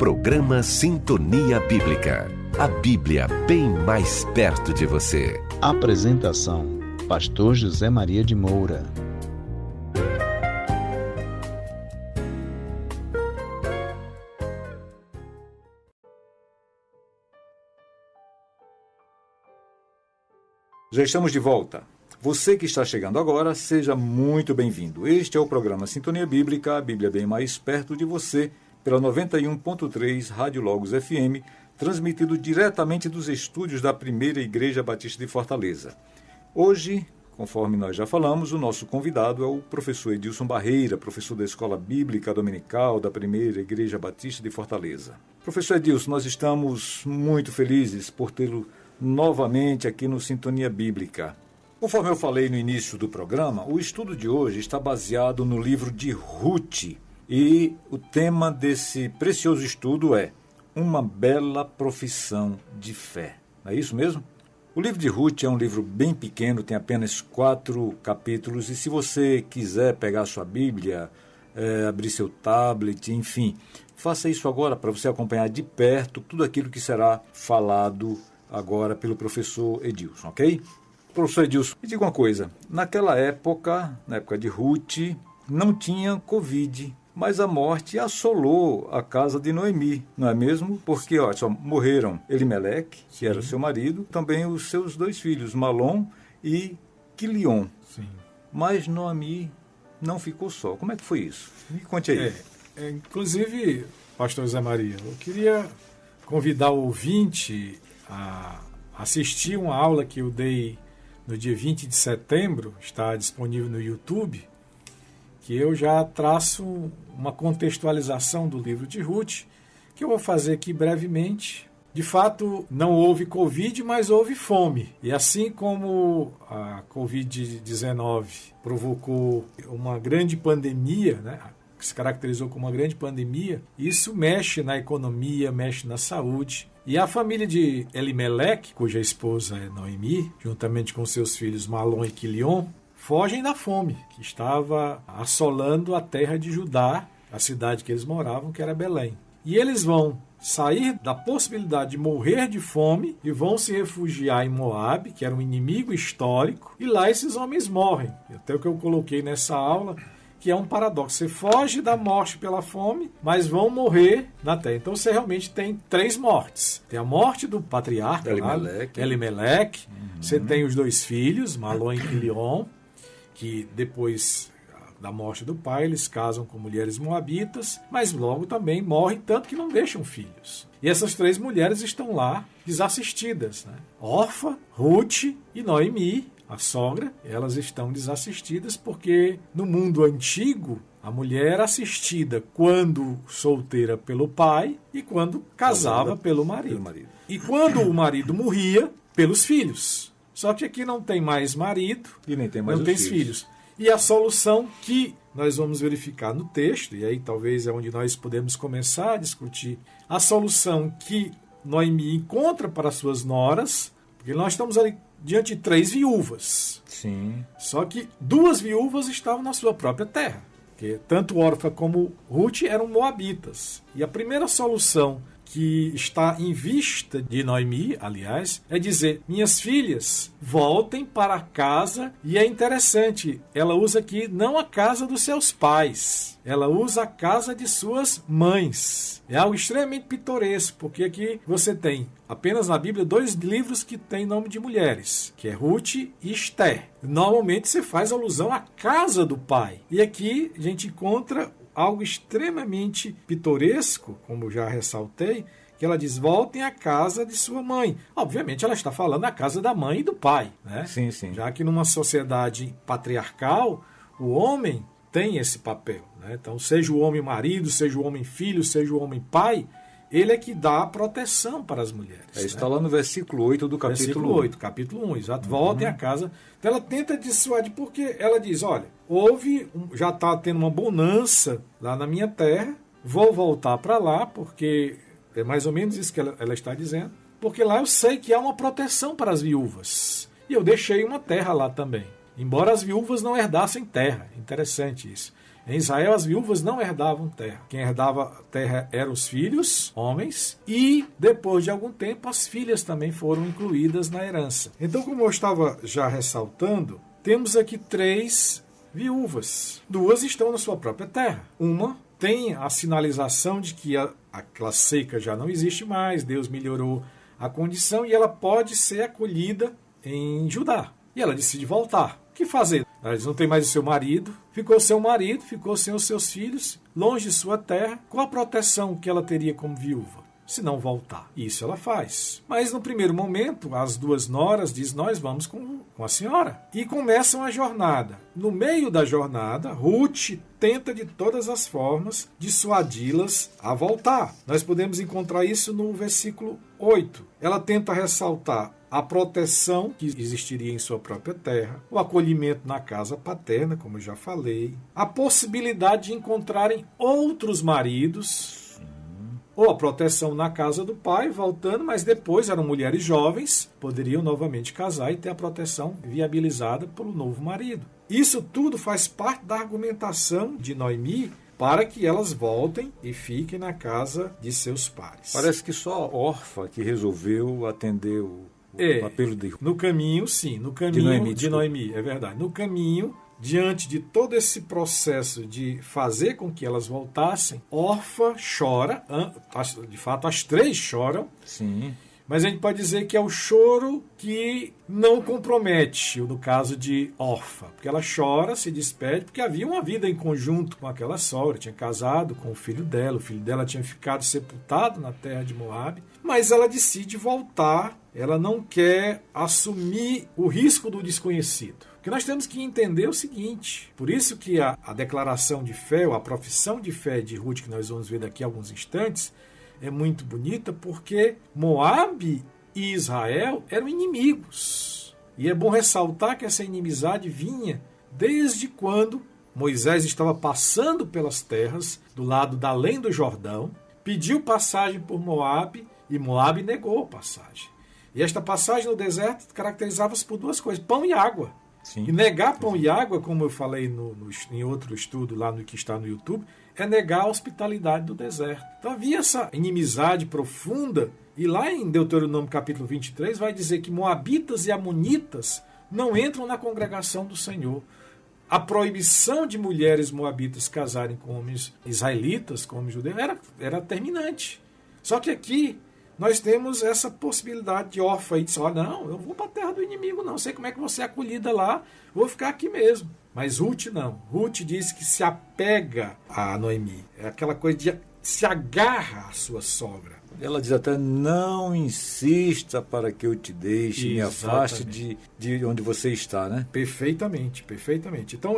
Programa Sintonia Bíblica. A Bíblia bem mais perto de você. Apresentação: Pastor José Maria de Moura. Já estamos de volta. Você que está chegando agora, seja muito bem-vindo. Este é o programa Sintonia Bíblica, a Bíblia bem mais perto de você, pela 91.3 Rádio Logos FM, transmitido diretamente dos estúdios da Primeira Igreja Batista de Fortaleza. Hoje, conforme nós já falamos, o nosso convidado é o professor Edilson Barreira, professor da Escola Bíblica Dominical da Primeira Igreja Batista de Fortaleza. Professor Edilson, nós estamos muito felizes por tê-lo novamente aqui no Sintonia Bíblica. Conforme eu falei no início do programa, o estudo de hoje está baseado no livro de Ruth. E o tema desse precioso estudo é Uma Bela Profissão de Fé. Não é isso mesmo? O livro de Ruth é um livro bem pequeno, tem apenas 4 capítulos. E se você quiser pegar sua Bíblia, abrir seu tablet, enfim, faça isso agora para você acompanhar de perto tudo aquilo que será falado agora pelo professor Edilson, ok? Professor Edilson, me diga uma coisa. Naquela época, na época de Ruth, não tinha Covid, mas a morte assolou a casa de Noemi, não é mesmo? Porque, olha só, morreram Elimeleque, que era seu marido, também os seus 2 filhos, Malom e Quilion. Sim. Mas Noemi não ficou só. Como é que foi isso? Me conte aí. Inclusive, pastor Zé Maria, eu queria convidar o ouvinte a assistir uma aula que eu dei no dia 20 de setembro, está disponível no YouTube, que eu já traço uma contextualização do livro de Ruth, que eu vou fazer aqui brevemente. De fato, não houve Covid, mas houve fome. E assim como a Covid-19 provocou uma grande pandemia, né, que se caracterizou como uma grande pandemia, isso mexe na economia, mexe na saúde. E a família de Elimeleque, cuja esposa é Noemi, juntamente com seus filhos Malom e Quilion, fogem da fome, que estava assolando a terra de Judá, a cidade que eles moravam, que era Belém. E eles vão sair da possibilidade de morrer de fome e vão se refugiar em Moabe, que era um inimigo histórico, e lá esses homens morrem. Até o que eu coloquei nessa aula, que é um paradoxo. Você foge da morte pela fome, mas vão morrer na terra. Então você realmente tem 3 mortes. Tem a morte do patriarca, Elimeleque. Você tem os 2 filhos, Malom e Quilion, que depois da morte do pai, eles casam com mulheres moabitas, mas logo também morrem, tanto que não deixam filhos. E essas 3 mulheres estão lá desassistidas, né? Orfa, Ruth e Noemi, a sogra, elas estão desassistidas porque no mundo antigo a mulher era assistida quando solteira pelo pai e quando casava pelo marido. E quando o marido morria, pelos filhos. Só que aqui não tem mais marido e nem tem mais não tem filhos. E a solução que nós vamos verificar no texto, e aí talvez é onde nós podemos começar a discutir, a solução que Noemi encontra para suas noras, porque nós estamos ali diante de 3 viúvas. Sim. Só que 2 viúvas estavam na sua própria terra. Porque tanto Orfa como Ruth eram moabitas. E a primeira solução que está em vista de Noemi, aliás, é dizer: minhas filhas, voltem para a casa. E é interessante, ela usa aqui não a casa dos seus pais, ela usa a casa de suas mães. É algo extremamente pitoresco, porque aqui você tem apenas na Bíblia 2 livros que têm nome de mulheres, que é Ruth e Esther. Normalmente você faz alusão à casa do pai. E aqui a gente encontra algo extremamente pitoresco, como já ressaltei, que ela diz: voltem à casa de sua mãe. Obviamente ela está falando a casa da mãe e do pai, né? Sim, sim. Já que numa sociedade patriarcal, o homem tem esse papel, né? Então, seja o homem marido, seja o homem filho, seja o homem pai, ele é que dá a proteção para as mulheres. Está lá no versículo 8 do capítulo 1. Versículo 8, capítulo 1, exato. Voltem à casa. Então ela tenta dissuadir, porque ela diz: olha, já está tendo uma bonança lá na minha terra, vou voltar para lá, porque é mais ou menos isso que ela está dizendo, porque lá eu sei que há uma proteção para as viúvas. E eu deixei uma terra lá também, embora as viúvas não herdassem terra. Interessante isso. Em Israel, as viúvas não herdavam terra. Quem herdava terra eram os filhos, homens, e depois de algum tempo as filhas também foram incluídas na herança. Então, como eu estava já ressaltando, temos aqui 3 viúvas. 2 estão na sua própria terra. Uma tem a sinalização de que aquela seca já não existe mais, Deus melhorou a condição e ela pode ser acolhida em Judá. E ela decide voltar. O que fazer? Ela diz, não tem mais o seu marido, ficou sem os seus filhos, longe de sua terra. Qual a proteção que ela teria como viúva? Se não voltar. Isso ela faz. Mas no primeiro momento, as 2 noras dizem, nós vamos com a senhora. E começam a jornada. No meio da jornada, Ruth tenta de todas as formas dissuadi-las a voltar. Nós podemos encontrar isso no versículo 8. Ela tenta ressaltar a proteção que existiria em sua própria terra, o acolhimento na casa paterna, como eu já falei, a possibilidade de encontrarem outros maridos, ou a proteção na casa do pai, voltando, mas depois eram mulheres jovens, poderiam novamente casar e ter a proteção viabilizada pelo novo marido. Isso tudo faz parte da argumentação de Noemi para que elas voltem e fiquem na casa de seus pais. Parece que só a Orfa que resolveu atender o apelo de... No caminho, sim. No caminho de Noemi, é verdade. No caminho, diante de todo esse processo de fazer com que elas voltassem, Orfa chora, de fato as 3 choram. Sim. Mas a gente pode dizer que é o choro que não compromete, no caso de Orfa. Porque ela chora, se despede, porque havia uma vida em conjunto com aquela sogra, tinha casado com o filho dela tinha ficado sepultado na terra de Moabe, mas ela decide voltar, ela não quer assumir o risco do desconhecido. Porque nós temos que entender o seguinte, por isso que a declaração de fé, ou a profissão de fé de Ruth, que nós vamos ver daqui a alguns instantes, é muito bonita, porque Moabe e Israel eram inimigos. E é bom ressaltar que essa inimizade vinha desde quando Moisés estava passando pelas terras do lado da além do Jordão, pediu passagem por Moabe e Moabe negou a passagem. E esta passagem no deserto caracterizava-se por 2 coisas, pão e água. Sim. E negar pão e água, como eu falei em outro estudo lá no que está no YouTube, é negar a hospitalidade do deserto. Então havia essa inimizade profunda, e lá em Deuteronômio capítulo 23 vai dizer que moabitas e amonitas não entram na congregação do Senhor. A proibição de mulheres moabitas casarem com homens israelitas, com homens judeus, era terminante. Só que aqui nós temos essa possibilidade de Orfa e dizer, não, eu vou para a terra do inimigo, não sei como é que você é acolhida lá, vou ficar aqui mesmo. Mas Ruth não. Ruth diz que se apega a Noemi. É aquela coisa de se agarra à sua sogra. Ela diz até, não insista para que eu te deixe, me afaste de onde você está, né? Perfeitamente, perfeitamente. Então,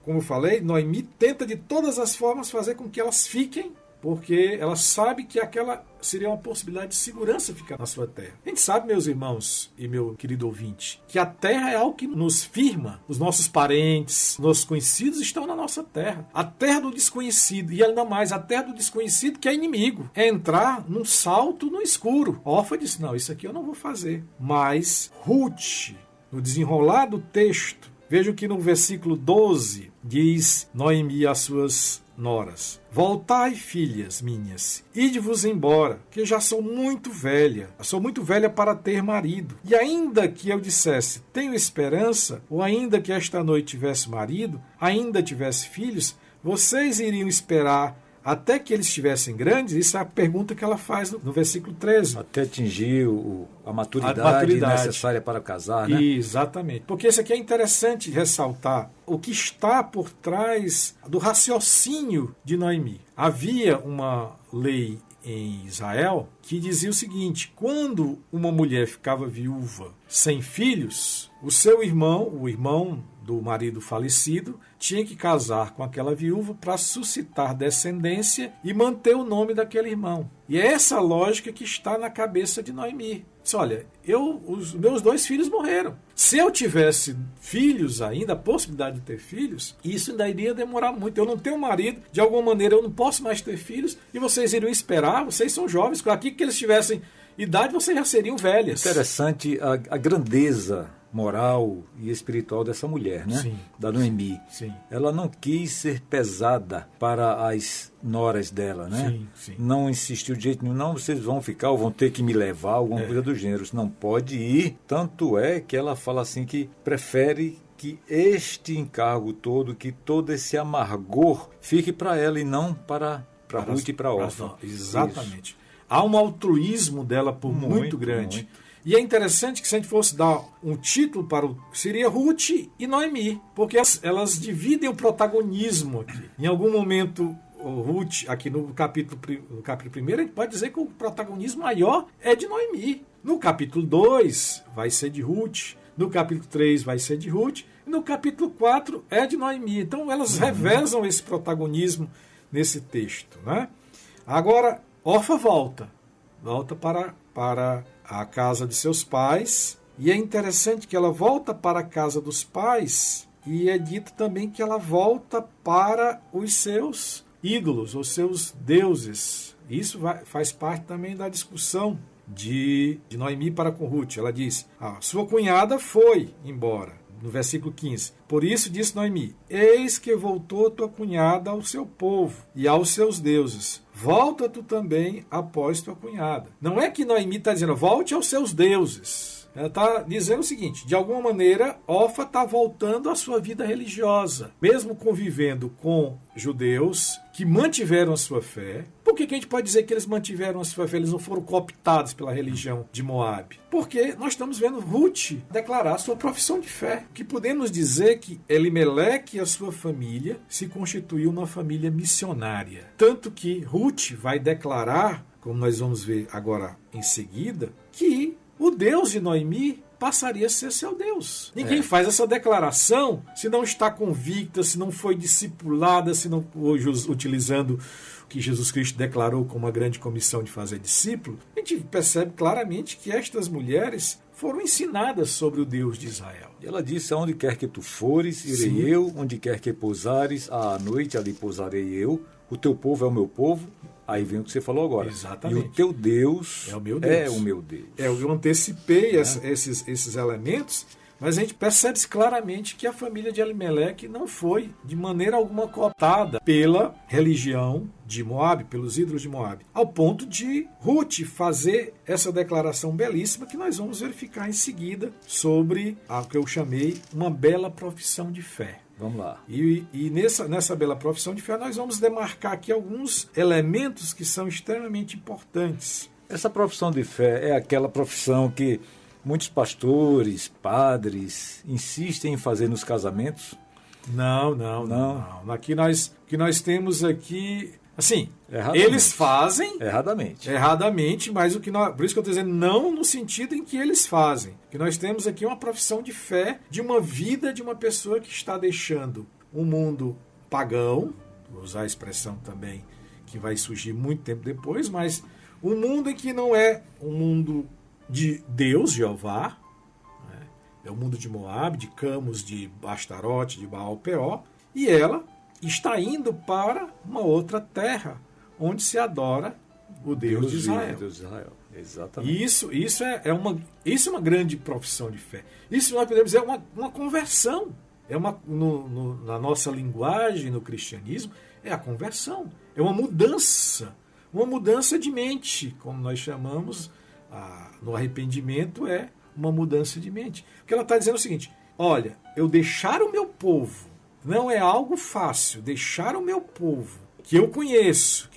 como eu falei, Noemi tenta de todas as formas fazer com que elas fiquem, porque ela sabe que aquela seria uma possibilidade de segurança ficar na sua terra. A gente sabe, meus irmãos e meu querido ouvinte, que a terra é algo que nos firma. Os nossos parentes, nossos conhecidos estão na nossa terra. A terra do desconhecido, e ainda mais, a terra do desconhecido que é inimigo. É entrar num salto no escuro. Orfa disse, não, isso aqui eu não vou fazer. Mas Ruth, no desenrolar do texto, vejam que no versículo 12 diz Noemi às suas noras: voltai, filhas minhas, ide-vos embora, que já sou muito velha para ter marido. E ainda que eu dissesse, tenho esperança, ou ainda que esta noite tivesse marido, ainda tivesse filhos, vocês iriam esperar até que eles estivessem grandes? Isso é a pergunta que ela faz no versículo 13. Até atingir a maturidade necessária para casar, né? Exatamente. Porque isso aqui é interessante ressaltar o que está por trás do raciocínio de Noemi. Havia uma lei em Israel que dizia o seguinte: quando uma mulher ficava viúva sem filhos, o seu irmão, o irmão do marido falecido, tinha que casar com aquela viúva para suscitar descendência e manter o nome daquele irmão. E é essa lógica que está na cabeça de Noemi. Diz, olha, os meus 2 filhos morreram. Se eu tivesse filhos ainda, a possibilidade de ter filhos, isso ainda iria demorar muito. Eu não tenho marido, de alguma maneira eu não posso mais ter filhos, e vocês iriam esperar, vocês são jovens, aqui que eles tivessem idade, vocês já seriam velhas. Interessante a grandeza moral e espiritual dessa mulher, né? Sim. Da Noemi. Sim. Ela não quis ser pesada para as noras dela, né? Sim, sim. Não insistiu de jeito nenhum, não, vocês vão ficar ou vão ter que me levar, alguma coisa do gênero. Não pode ir. Tanto é que ela fala assim que prefere que este encargo todo, que todo esse amargor fique para ela e não para Ruth e para Orfa. Exatamente. Isso. Há um altruísmo dela por muito grande. Muito. E é interessante que se a gente fosse dar um título para seria Ruth e Noemi, porque elas dividem o protagonismo aqui. Em algum momento, Ruth, aqui no capítulo 1, a gente pode dizer que o protagonismo maior é de Noemi. No capítulo 2 vai ser de Ruth, no capítulo 3 vai ser de Ruth, e no capítulo 4 é de Noemi. Então elas revezam esse protagonismo nesse texto, né? Agora, Orfa volta para a casa de seus pais, e é interessante que ela volta para a casa dos pais, e é dito também que ela volta para os seus ídolos, os seus deuses. Isso faz parte também da discussão de Noemi para com Ruth. Ela diz, sua cunhada foi embora, no versículo 15. Por isso disse Noemi, eis que voltou tua cunhada ao seu povo e aos seus deuses. Volta tu também após tua cunhada. Não é que Noemi está dizendo, volte aos seus deuses. Ela está dizendo o seguinte, de alguma maneira, Orfa está voltando à sua vida religiosa. Mesmo convivendo com judeus que mantiveram a sua fé. Por que a gente pode dizer que eles mantiveram a sua fé? Eles não foram cooptados pela religião de Moabe? Porque nós estamos vendo Ruth declarar sua profissão de fé. Que podemos dizer que Elimeleque e a sua família se constituiu uma família missionária. Tanto que Ruth vai declarar, como nós vamos ver agora em seguida, que o Deus de Noemi passaria a ser seu Deus. Ninguém faz essa declaração se não está convicta, se não foi discipulada, se não, hoje utilizando o que Jesus Cristo declarou como a grande comissão de fazer discípulo. A gente percebe claramente que estas mulheres foram ensinadas sobre o Deus de Israel. E ela disse, aonde quer que tu fores, irei eu, onde quer que pousares, à noite ali pousarei eu, o teu povo é o meu povo. Aí vem o que você falou agora. Exatamente. E o teu Deus é o meu Deus. É o meu Deus. Eu antecipei esses elementos, mas a gente percebe claramente que a família de Elimeleque não foi de maneira alguma cooptada pela religião de Moabe, pelos ídolos de Moabe, ao ponto de Ruth fazer essa declaração belíssima que nós vamos verificar em seguida sobre o que eu chamei uma bela profissão de fé. Vamos lá. E nessa bela profissão de fé nós vamos demarcar aqui alguns elementos que são extremamente importantes. Essa profissão de fé é aquela profissão que muitos pastores, padres insistem em fazer nos casamentos? Não. Aqui que nós temos aqui, assim, eles fazem erradamente, mas por isso que eu estou dizendo não no sentido em que eles fazem. Que nós temos aqui uma profissão de fé de uma vida de uma pessoa que está deixando um mundo pagão, vou usar a expressão também que vai surgir muito tempo depois, mas um mundo em que não é um mundo de Deus, Jeová, né? É o mundo de Moabe, de Camus, de Astarote, de Baal-Peor, e ela está indo para uma outra terra, onde se adora o Deus de Israel. Deus de Israel. Exatamente. Isso é uma grande profissão de fé. Isso nós podemos dizer uma conversão. Na nossa linguagem, no cristianismo, é a conversão. É uma mudança de mente, como nós chamamos. No arrependimento é uma mudança de mente. Porque ela está dizendo o seguinte, olha, eu deixar o meu povo, não é algo fácil, deixar o meu povo, que eu conheço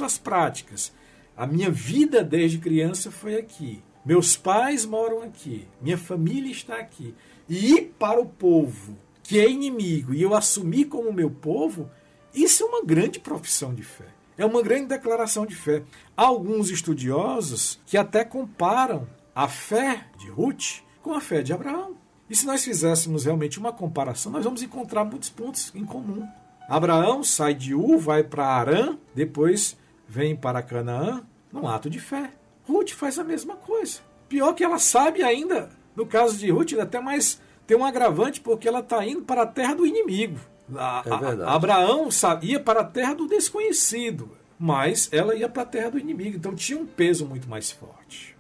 as práticas, a minha vida desde criança foi aqui, meus pais moram aqui, minha família está aqui, e ir para o povo que é inimigo e eu assumir como meu povo, isso é uma grande profissão de fé. É uma grande declaração de fé. Há alguns estudiosos que até comparam a fé de Ruth com a fé de Abraão. E se nós fizéssemos realmente uma comparação, nós vamos encontrar muitos pontos em comum. Abraão sai de Ur, vai para Arã, depois vem para Canaã, num ato de fé. Ruth faz a mesma coisa. Pior que ela sabe ainda, no caso de Ruth, até mais tem um agravante, porque ela está indo para a terra do inimigo. Abraão ia para a terra do desconhecido, mas ela ia para a terra do inimigo, então tinha um peso muito mais forte.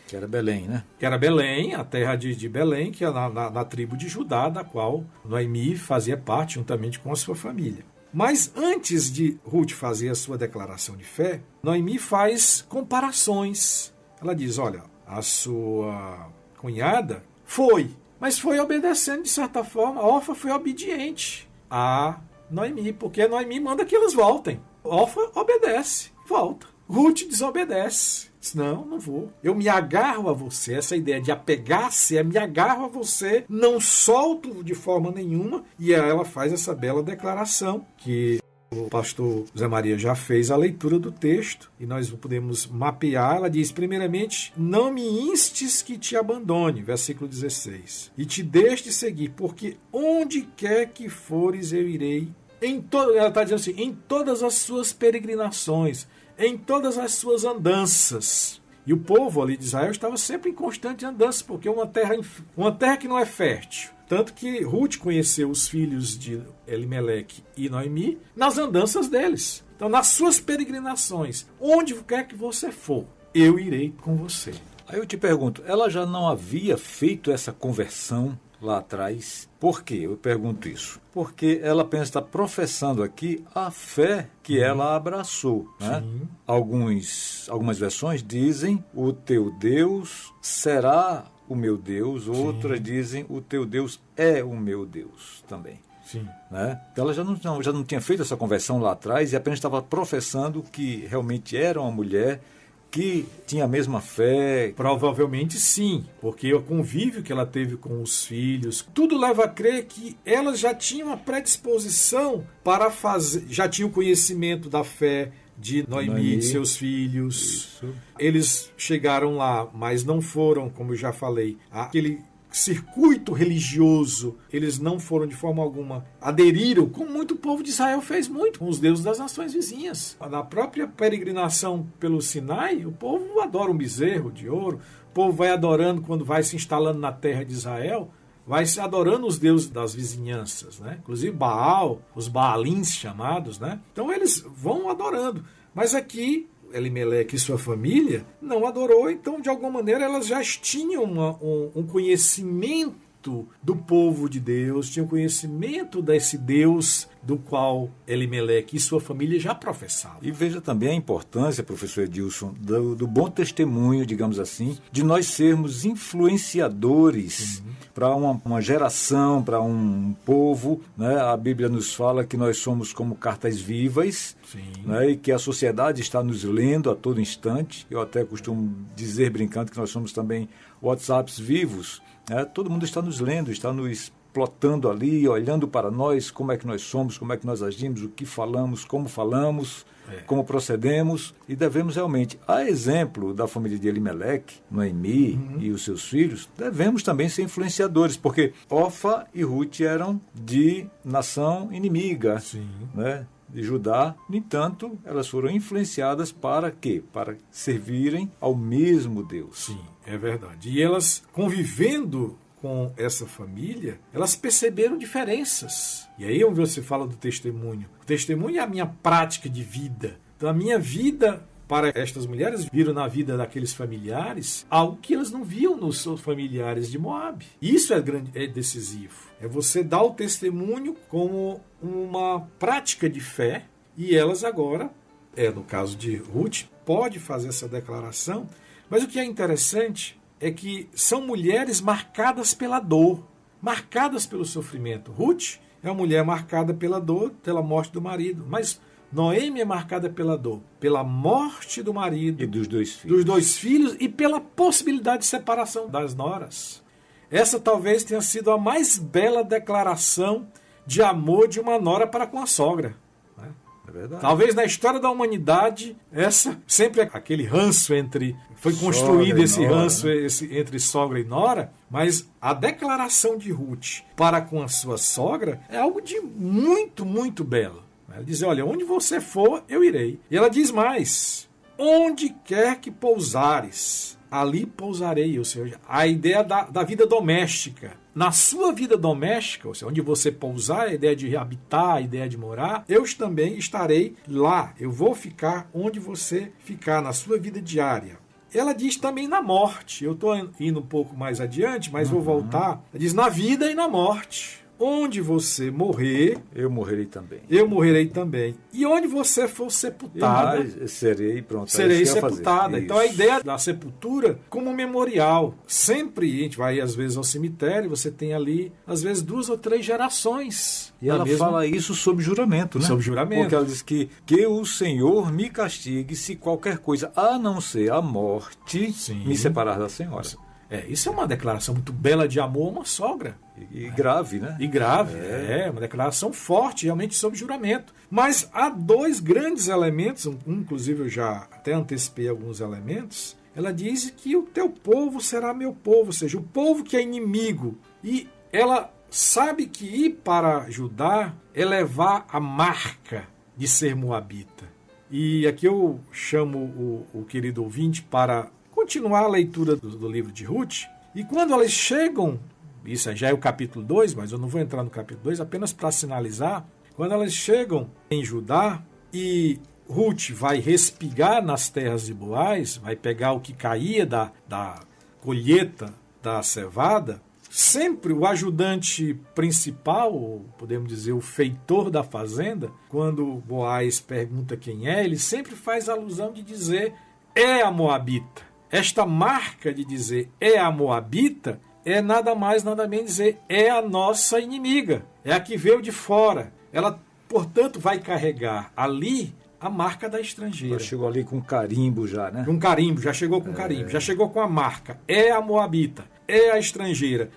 Que era Belém, né? Que era Belém, a terra de Belém, que é na tribo de Judá, da qual Noemi fazia parte juntamente com a sua família. Mas antes de Ruth fazer a sua declaração de fé, Noemi faz comparações. Ela diz, olha, a sua cunhada mas foi obedecendo de certa forma. Orfa foi obediente a Noemi, porque a Noemi manda que elas voltem. Orfa obedece, volta. Ruth desobedece. Diz, não vou. Eu me agarro a você. Essa ideia de apegar-se é me agarro a você, não solto de forma nenhuma. E ela faz essa bela declaração que o pastor Zé Maria já fez a leitura do texto e nós podemos mapear. Ela diz, primeiramente, não me instes que te abandone, versículo 16, e te deixe de seguir, porque onde quer que fores eu irei. Ela está dizendo assim, em todas as suas peregrinações, em todas as suas andanças. E o povo ali de Israel estava sempre em constante andança, porque é uma terra que não é fértil. Tanto que Ruth conheceu os filhos de Elimeleque e Noemi nas andanças deles. Então, nas suas peregrinações, onde quer que você for, eu irei com você. Aí eu te pergunto, ela já não havia feito essa conversão lá atrás? Por quê? Eu pergunto isso. Porque ela pensa estar professando aqui a fé que ela abraçou. Né? Algumas versões dizem, o teu Deus será o meu Deus, outras dizem, o teu Deus é o meu Deus também. Sim. Né? Então ela já não tinha feito essa conversão lá atrás e apenas estava professando que realmente era uma mulher que tinha a mesma fé. Provavelmente sim, porque o convívio que ela teve com os filhos, tudo leva a crer que ela já tinha uma predisposição para fazer, já tinha o conhecimento da fé de Noemi, de seus filhos. Isso. Eles chegaram lá, mas não foram, como eu já falei, aquele circuito religioso, eles não foram de forma alguma, aderiram, como muito povo de Israel fez muito, com os deuses das nações vizinhas. Na própria peregrinação pelo Sinai, o povo adora um bezerro de ouro, o povo vai adorando quando vai se instalando na terra de Israel, vai se adorando os deuses das vizinhanças, né? Inclusive Baal, os Baalins chamados, né? Então eles vão adorando, mas aqui Elimeleque e sua família não adorou, então de alguma maneira elas já tinham um conhecimento do povo de Deus, tinham conhecimento desse Deus do qual Elimeleque e sua família já professavam. E veja também a importância, professor Edilson, do bom testemunho, digamos assim, de nós sermos influenciadores para uma geração, para um povo. Né? A Bíblia nos fala que nós somos como cartas vivas, né? E que a sociedade está nos lendo a todo instante. Eu até costumo dizer, brincando, que nós somos também WhatsApps vivos. Né? Todo mundo está nos lendo, está nos plotando ali, olhando para nós, como é que nós somos, como é que nós agimos, o que falamos, como procedemos, e devemos realmente, a exemplo da família de Elimeleque, Noemi e os seus filhos, devemos também ser influenciadores, porque Orfa e Ruth eram de nação inimiga, né, de Judá. No entanto, elas foram influenciadas para quê? Para servirem ao mesmo Deus. Sim, é verdade. E elas, convivendo com essa família, elas perceberam diferenças. E aí onde você fala do testemunho. O testemunho é a minha prática de vida. Então a minha vida para estas mulheres viram na vida daqueles familiares algo que elas não viam nos seus familiares de Moabe. Isso é decisivo. É você dar o testemunho como uma prática de fé, e elas agora, no caso de Ruth, pode fazer essa declaração, mas o que é interessante é que são mulheres marcadas pela dor, marcadas pelo sofrimento. Ruth é uma mulher marcada pela dor, pela morte do marido, mas Noemi é marcada pela dor, pela morte do marido e dos dois filhos e pela possibilidade de separação das noras. Essa talvez tenha sido a mais bela declaração de amor de uma nora para com a sogra. É verdade. Talvez na história da humanidade, sempre aquele ranço foi construído esse ranço, né? Entre sogra e nora, mas a declaração de Ruth para com a sua sogra é algo de muito, muito belo. Ela diz, olha, onde você for, eu irei. E ela diz mais, onde quer que pousares, ali pousarei. Ou seja, a ideia da vida doméstica. Na sua vida doméstica, ou seja, onde você pousar, a ideia de habitar, a ideia de morar, eu também estarei lá. Eu vou ficar onde você ficar, na sua vida diária. ela diz também na morte. Eu estou indo um pouco mais adiante, mas vou voltar. Ela diz na vida e na morte. Onde você morrer, eu morrerei também. Eu morrerei também. E onde você for sepultada, serei sepultada. Então a ideia da sepultura como um memorial. Sempre a gente vai às vezes ao cemitério, você tem ali às vezes 2 ou 3 gerações. E ela fala isso sob juramento, né? Sob juramento. Porque ela diz que o Senhor me castigue se qualquer coisa, a não ser a morte, me separar da senhora. Isso é uma declaração muito bela de amor a uma sogra. E grave, né? E grave, uma declaração forte, realmente sob juramento. Mas há 2 grandes elementos, inclusive eu já até antecipei alguns elementos. Ela diz que o teu povo será meu povo, ou seja, o povo que é inimigo. E ela sabe que ir para Judá é levar a marca de ser moabita. E aqui eu chamo o querido ouvinte para continuar a leitura do livro de Ruth, e quando elas chegam, isso já é o capítulo 2, mas eu não vou entrar no capítulo 2, apenas para sinalizar, quando elas chegam em Judá, e Ruth vai respigar nas terras de Boaz, vai pegar o que caía da colheita da cevada, sempre o ajudante principal, ou podemos dizer o feitor da fazenda, quando Boaz pergunta quem é, ele sempre faz alusão de dizer, é a moabita. Esta marca de dizer é a moabita é nada mais, nada menos dizer é a nossa inimiga, é a que veio de fora. Ela, portanto, vai carregar ali a marca da estrangeira. Ela chegou ali com carimbo já, né? Com carimbo, já chegou com carimbo, já chegou com a marca. É a moabita, é a estrangeira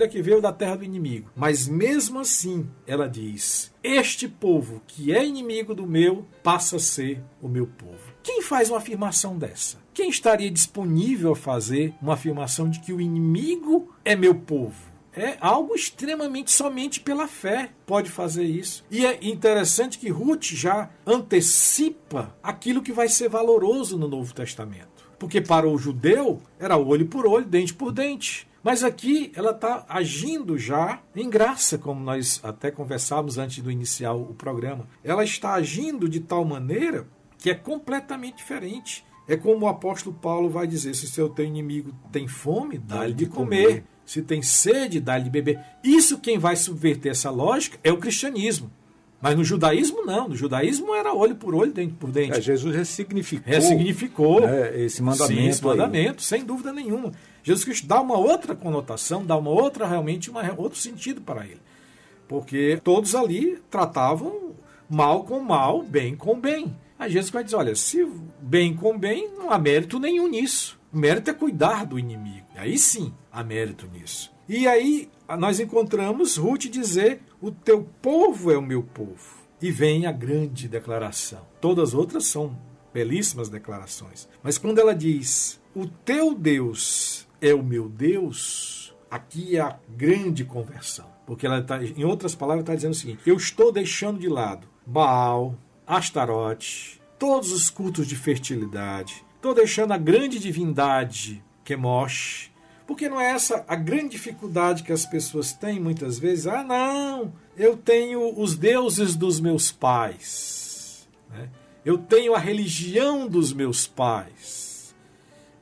que veio da terra do inimigo. Mas mesmo assim, ela diz, este povo que é inimigo do meu, passa a ser o meu povo. Quem faz uma afirmação dessa? Quem estaria disponível a fazer uma afirmação de que o inimigo é meu povo? É algo extremamente somente pela fé pode fazer isso. E é interessante que Ruth já antecipa aquilo que vai ser valoroso no Novo Testamento. Porque para o judeu era olho por olho, dente por dente. Mas aqui ela está agindo já em graça, como nós até conversávamos antes de iniciar o programa. Ela está agindo de tal maneira que é completamente diferente. É como o apóstolo Paulo vai dizer, se seu teu inimigo tem fome, dá-lhe de comer. Se tem sede, dá-lhe de beber. Isso quem vai subverter essa lógica é o cristianismo. Mas no judaísmo não. No judaísmo era olho por olho, dente por dente. Jesus ressignificou esse mandamento. Sim, esse mandamento, sem dúvida nenhuma. Jesus Cristo dá uma outra conotação, dá uma outra, realmente, outro sentido para ele. Porque todos ali tratavam mal com mal, bem com bem. Aí Jesus vai dizer, olha, se bem com bem, não há mérito nenhum nisso. O mérito é cuidar do inimigo. Aí sim, há mérito nisso. E aí nós encontramos Ruth dizer, o teu povo é o meu povo. E vem a grande declaração. Todas as outras são belíssimas declarações. Mas quando ela diz, o teu Deus é o meu Deus, aqui é a grande conversão. Porque ela está, em outras palavras, está dizendo o seguinte, eu estou deixando de lado Baal, Astarote, todos os cultos de fertilidade. Estou deixando a grande divindade, Quemosh, porque não é essa a grande dificuldade que as pessoas têm muitas vezes. Ah, não, eu tenho os deuses dos meus pais, né? Eu tenho a religião dos meus pais.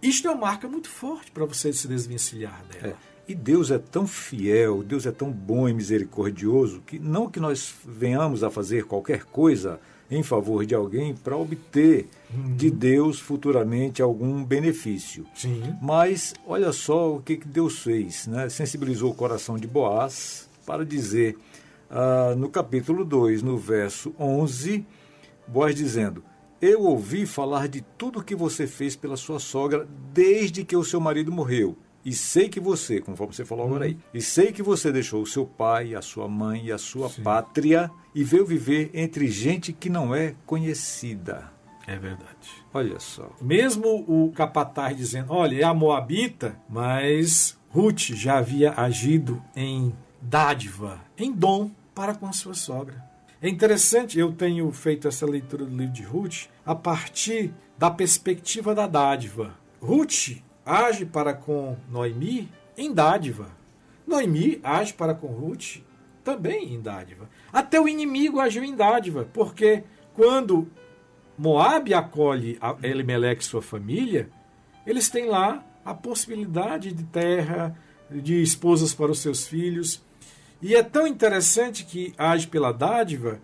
Isto é uma marca muito forte para você se desvencilhar dela. E Deus é tão fiel, Deus é tão bom e misericordioso, que não que nós venhamos a fazer qualquer coisa em favor de alguém para obter de Deus futuramente algum benefício. Sim. Mas olha só o que Deus fez, né? Sensibilizou o coração de Boaz para dizer, no capítulo 2, no verso 11, Boaz dizendo, eu ouvi falar de tudo que você fez pela sua sogra desde que o seu marido morreu. E sei que você, conforme você falou agora aí, e sei que você deixou o seu pai, a sua mãe e a sua pátria e veio viver entre gente que não é conhecida. É verdade. Olha só. Mesmo o capataz dizendo, olha, é a moabita, mas Ruth já havia agido em dádiva, em dom para com a sua sogra. É interessante, eu tenho feito essa leitura do livro de Ruth a partir da perspectiva da dádiva. Ruth age para com Noemi em dádiva. Noemi age para com Ruth também em dádiva. Até o inimigo agiu em dádiva, porque quando Moabe acolhe Elimeleque e sua família, eles têm lá a possibilidade de terra, de esposas para os seus filhos. E é tão interessante que age pela dádiva,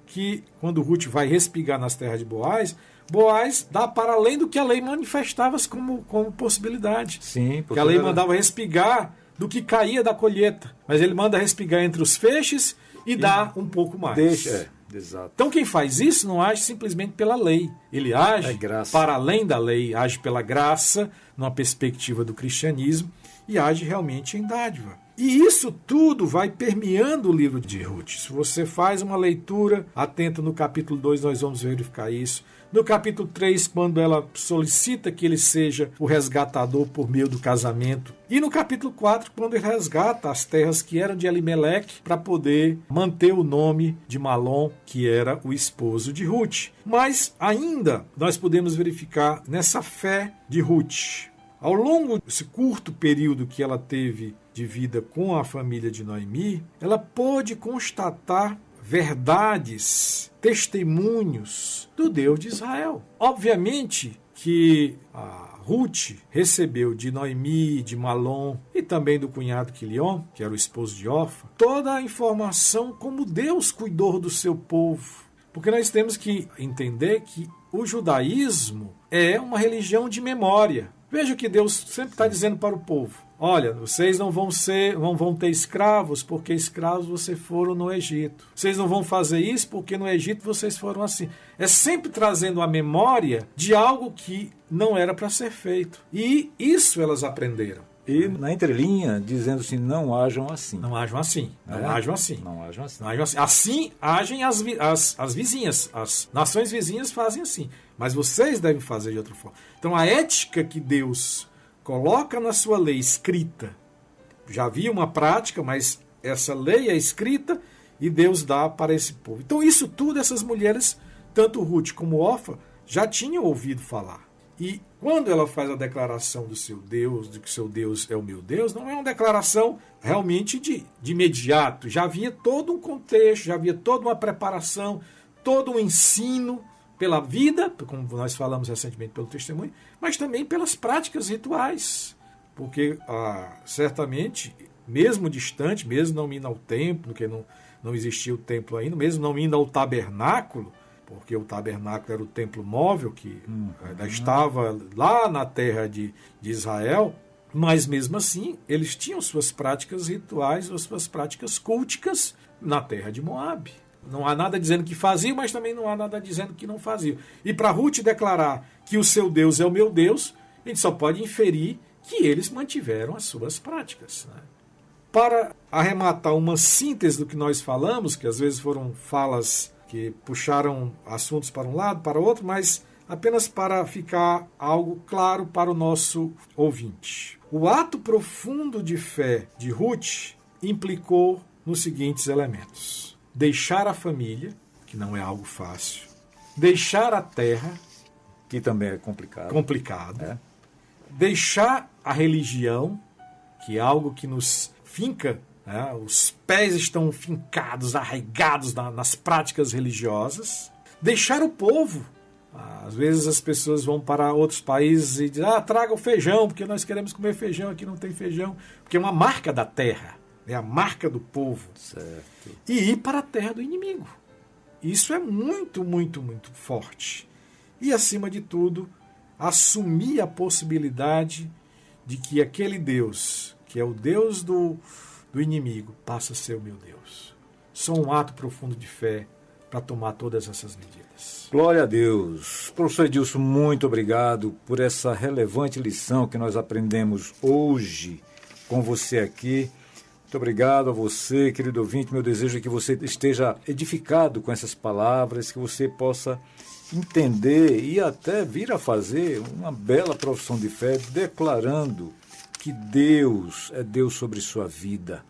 que quando Ruth vai respigar nas terras de Boaz, Boaz dá para além do que a lei manifestava como possibilidade. Sim, porque a lei mandava respigar do que caía da colheita. Mas ele manda respigar entre os feixes e dá um pouco mais. Exato. Então quem faz isso não age simplesmente pela lei. Ele age para além da lei, age pela graça, numa perspectiva do cristianismo, e age realmente em dádiva. E isso tudo vai permeando o livro de Ruth. Se você faz uma leitura atenta no capítulo 2, nós vamos verificar isso. No capítulo 3, quando ela solicita que ele seja o resgatador por meio do casamento. E no capítulo 4, quando ele resgata as terras que eram de Elimeleque para poder manter o nome de Malom, que era o esposo de Ruth. Mas ainda nós podemos verificar nessa fé de Ruth. Ao longo desse curto período que ela teve de vida com a família de Noemi, ela pôde constatar verdades, testemunhos do Deus de Israel. Obviamente que a Ruth recebeu de Noemi, de Malom e também do cunhado Quilion, que era o esposo de Orfa, toda a informação como Deus cuidou do seu povo. Porque nós temos que entender que o judaísmo é uma religião de memória. Veja o que Deus sempre está dizendo para o povo. Olha, vocês não vão ter escravos, porque escravos vocês foram no Egito. Vocês não vão fazer isso, porque no Egito vocês foram assim. É sempre trazendo a memória de algo que não era para ser feito. E isso elas aprenderam. E na entrelinha, dizendo assim, não hajam assim. Não hajam assim. Não hajam assim. Não hajam assim. Não hajam assim. Assim agem as vizinhas. As nações vizinhas fazem assim. Mas vocês devem fazer de outra forma. Então a ética que Deus coloca na sua lei escrita, já havia uma prática, mas essa lei é escrita e Deus dá para esse povo. Então isso tudo essas mulheres, tanto Ruth como Orfa, já tinham ouvido falar. E quando ela faz a declaração do seu Deus, de que seu Deus é o meu Deus, não é uma declaração realmente de imediato. Já havia todo um contexto, já havia toda uma preparação, todo um ensino pela vida, como nós falamos recentemente pelo testemunho, mas também pelas práticas rituais. Porque certamente, mesmo distante, mesmo não indo ao templo, porque não existia o templo ainda, mesmo não indo ao tabernáculo, porque o tabernáculo era o templo móvel que ainda estava lá na terra de Israel, mas mesmo assim eles tinham suas práticas rituais, suas práticas culticas na terra de Moabe. Não há nada dizendo que faziam, mas também não há nada dizendo que não faziam. E para Ruth declarar que o seu Deus é o meu Deus, a gente só pode inferir que eles mantiveram as suas práticas, né? Para arrematar uma síntese do que nós falamos, que às vezes foram falas que puxaram assuntos para um lado, para o outro, mas apenas para ficar algo claro para o nosso ouvinte. O ato profundo de fé de Ruth implicou nos seguintes elementos: deixar a família, que não é algo fácil, deixar a terra, que também é complicado. Deixar a religião, que é algo que nos finca, né? Os pés estão fincados, arraigados nas práticas religiosas. Deixar o povo. Às vezes as pessoas vão para outros países e dizem, traga o feijão, porque nós queremos comer feijão, aqui não tem feijão. Porque é uma marca da terra, é a marca do povo. Certo. E ir para a terra do inimigo. Isso é muito, muito, muito forte. E, acima de tudo, assumir a possibilidade de que aquele Deus, que é o Deus do inimigo, passa a ser o meu Deus. Só um ato profundo de fé para tomar todas essas medidas. Glória a Deus. Professor Edilson, muito obrigado por essa relevante lição que nós aprendemos hoje com você aqui. Muito obrigado a você, querido ouvinte. Meu desejo é que você esteja edificado com essas palavras, que você possa entender e até vir a fazer uma bela profissão de fé, declarando que Deus é Deus sobre sua vida,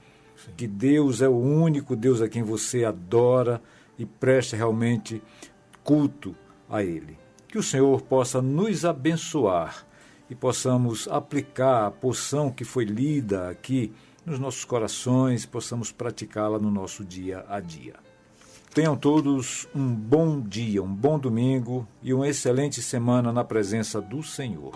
que Deus é o único Deus a quem você adora e presta realmente culto a Ele. Que o Senhor possa nos abençoar e possamos aplicar a porção que foi lida aqui nos nossos corações, possamos praticá-la no nosso dia a dia. Tenham todos um bom dia, um bom domingo e uma excelente semana na presença do Senhor.